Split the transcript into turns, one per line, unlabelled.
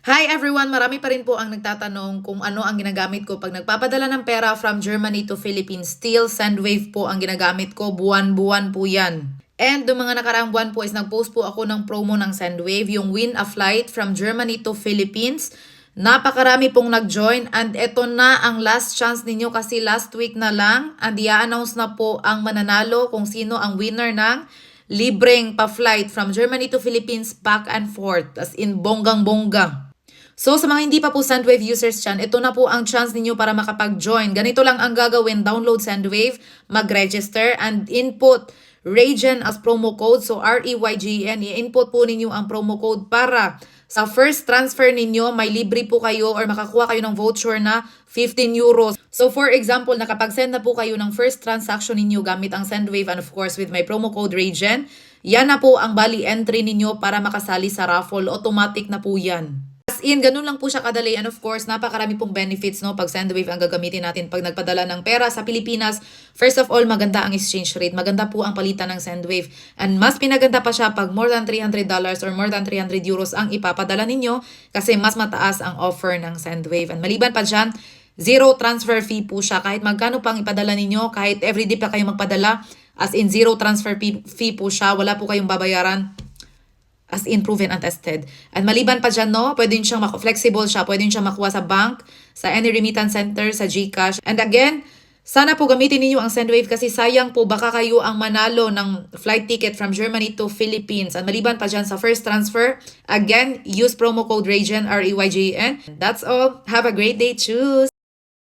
Hi everyone! Marami pa rin po ang nagtatanong kung ano ang ginagamit ko pag nagpapadala ng pera from Germany to Philippines. Still, Sendwave po ang ginagamit ko. Buwan-buwan po yan. And noong mga nakaraang buwan po is nag-post po ako ng promo ng Sendwave, yung Win a Flight from Germany to Philippines. Napakarami pong nag-join and ito na ang last chance ninyo kasi last week na lang and i-announce na po ang mananalo kung sino ang winner ng libreng pa-flight from Germany to Philippines back and forth as in bonggang-bonggang. So sa mga hindi pa po Sendwave users dyan, ito na po ang chance ninyo para makapag-join. Ganito lang ang gagawin, download Sendwave, mag-register, and input REYGEN as promo code. So REYGEN, i-input po ninyo ang promo code para sa first transfer ninyo, may libre po kayo or makakuha kayo ng voucher na 15 euros. So for example, nakapag-send na po kayo ng first transaction ninyo gamit ang Sendwave and of course with my promo code REYGEN, yan na po ang bali entry ninyo para makasali sa raffle. Automatic na po yan. As in, ganun lang po siya kadali. And of course, napakarami pong benefits, no? Pag Sendwave ang gagamitin natin pag nagpadala ng pera sa Pilipinas. First of all, maganda ang exchange rate. Maganda po ang palitan ng Sendwave. And mas pinaganda pa siya pag more than $300 or more than 300 euros ang ipapadala ninyo kasi mas mataas ang offer ng Sendwave. And maliban pa dyan, zero transfer fee po siya. Kahit magkano pang ipadala ninyo, kahit everyday pa kayo magpadala, as in zero transfer fee po siya. Wala po kayong babayaran. As in, proven and tested. And maliban pa dyan, no, pwede nyo siyang flexible siya. Pwede nyo siyang makuha sa bank, sa any remittance center, sa GCash. And again, sana po gamitin ninyo ang Sendwave kasi sayang po baka kayo ang manalo ng flight ticket from Germany to Philippines. And maliban pa dyan sa first transfer, again, use promo code REYGEN, REYGEN. That's all. Have a great day. Choose!